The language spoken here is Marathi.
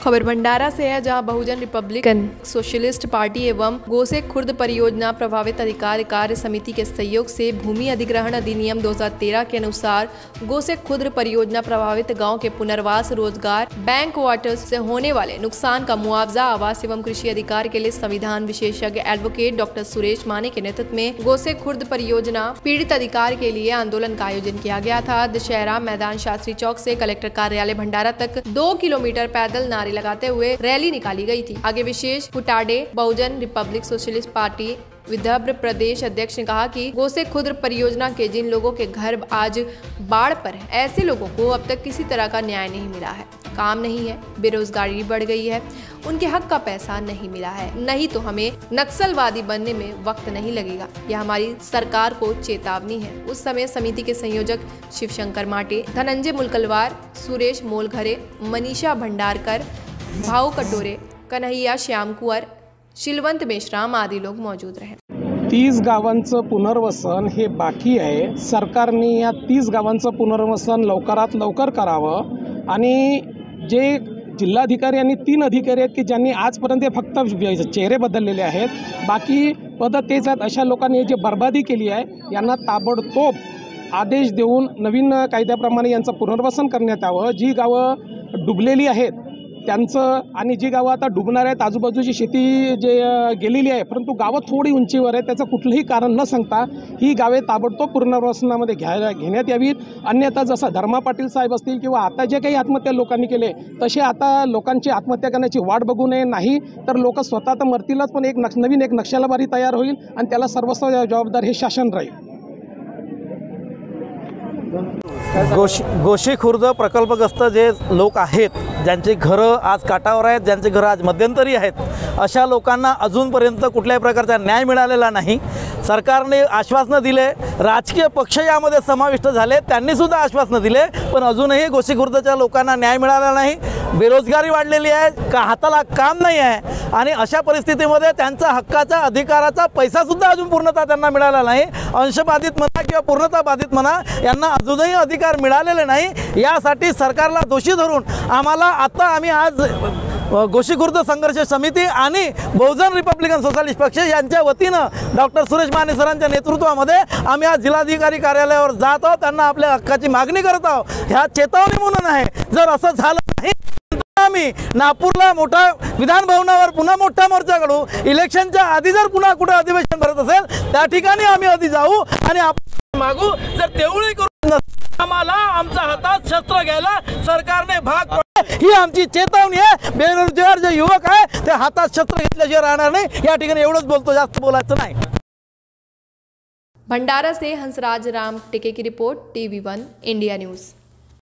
खबर भंडारा से है, जहां बहुजन रिपब्लिकन सोशलिस्ट पार्टी एवं गोसे खुर्द परियोजना प्रभावित अधिकार कार्य समिति के सहयोग से भूमि अधिग्रहण अधिनियम 2013 के अनुसार गोसे खुर्द परियोजना प्रभावित गांव के पुनर्वास, रोजगार, बैंक वाटर्स से होने वाले नुकसान का मुआवजा, आवास एवं कृषि अधिकार के लिए संविधान विशेषज्ञ एडवोकेट डॉक्टर सुरेश माने के नेतृत्व में गोसे खुर्द परियोजना पीड़ित अधिकार के लिए आंदोलन का आयोजन किया गया था। दशहरा मैदान शास्त्री चौक से कलेक्टर कार्यालय भंडारा तक 2 किलोमीटर पैदल नारे लगाते हुए रैली निकाली गई थी। आगे विशेष फुटाडे बहुजन रिपब्लिक सोशलिस्ट पार्टी विदर्भ प्रदेश अध्यक्ष ने कहा कि गोसे खुर्द परियोजना के जिन लोगों के घर आज बाढ़ पर है, ऐसे लोगों को अब तक किसी तरह का न्याय नहीं मिला है। काम नहीं है, बेरोजगारी बढ़ गई है, उनके हक का पैसा नहीं मिला है। नहीं तो हमें नक्सलवादी बनने में वक्त नहीं लगेगा। यह हमारी सरकार को चेतावनी है। उस समय समिति के संयोजक शिवशंकर माटे, धनंजय मुलकलवार, सुरेश मोलघरे, मनीषा भंडारकर, भाऊ कटोरे, कन्हैया श्याम कुंवर, शिलवंत मेश्राम आदि लोग मौजूद रहे। 30 गावांचं पुनर्वसन हे बाकी आहे। सरकारने या 30 गावांचं पुनर्वसन लवकरात लवकर करावं आणि जे जिल्हाधिकारी आणि 3 अधिकारी आहेत की ज्यांनी आजपर्यंत फक्त चेहरे बदललेले आहेत, बाकी पद तेच आहेत, अशा लोकांनी जे बर्बादी केली आहे यांना ताबडतोब आदेश देऊन नवीन कायद्याप्रमाणे यांचं पुनर्वसन करण्यात यावं। जी गावं डुबलेली आहेत त्यांचं आणि जी गावं आता डुबणार आहेत, आजूबाजूची शेती जे गेलेली आहे परंतु गावं थोडी उंचीवर आहे, त्याचं कुठलंही कारण न सांगता ही गावे ताबडतोब पुनर्वसनामध्ये घेण्यात यावीत। अन्यथा जसं धर्मा पाटील साहेब असतील किंवा आता जे काही आत्महत्या लोकांनी केले तसे आता लोकांची आत्महत्या करण्याची वाट बघू नये, नाही तर लोक स्वतः तर मरतीलच, पण नवीन एक नक्षलवादी तयार होईल आणि त्याला सर्वस्व जबाबदार हे शासन राहील। गोसे खुर्द प्रकल्पग्रस्त जे लोक आहेत, ज्यांचे घरं आज काठावर आहेत, ज्यांचे घरं आज मध्यंतरी आहेत, अशा लोकांना अजूनपर्यंत कुठल्याही प्रकारचा न्याय मिळालेला नाही। सरकारने आश्वासनं दिले, राजकीय पक्ष यामध्ये समाविष्ट झाले, त्यांनीसुद्धा आश्वासनं दिले, पण अजूनही गोसे खुर्दच्या लोकांना न्याय मिळाला नाही। बेरोजगारी वाढलेली आहे, का हाताला काम नाही आहे आणि अशा परिस्थितीमध्ये त्यांचा हक्काचा अधिकाराचा पैसासुद्धा अजून पूर्णतः त्यांना मिळाला नाही। अंशबाधित म्हणा किंवा पूर्णतः बाधित म्हणा, यांना अजूनही अधिकार मिळालेले नाही। यासाठी सरकारला दोषी धरून आम्ही आज गोसे खुर्द संघर्ष समिती आणि बहुजन रिपब्लिकन सोशलिस्ट पक्ष यांच्या वतीनं डॉक्टर सुरेश माने सरांच्या नेतृत्वामध्ये आम्ही आज जिल्हाधिकारी कार्यालयावर जात आहोत, त्यांना आपल्या हक्काची मागणी करत आहोत। ह्या चेतावणी म्हणून आहे, जर असं झालं नाही आम्ही नागपूरला मोठा विधान भवनावर पुन्हा मोठा मोर्चा काढू। इलेक्शनच्या आधी जर पुन्हा कुठे अधिवेशन भरत असेल त्या ठिकाणी आम्ही आधी जाऊ आणि आपण मागू। जर तेवढे करून आम्हाला आमच्या हातात शस्त्र घ्यायला सरकारने भाग पाडले, ही आमची चेतावणी आहे। बेरोजगार जे युवक आहे ते हातात शस्त्र घेतल्याशिवाय राहणार नाही। या ठिकाणी एवढंच बोलतो, जास्त बोलायचं नाही। भंडारा से हंसराज राम टिके की रिपोर्ट, TV1 इंडिया न्यूज़।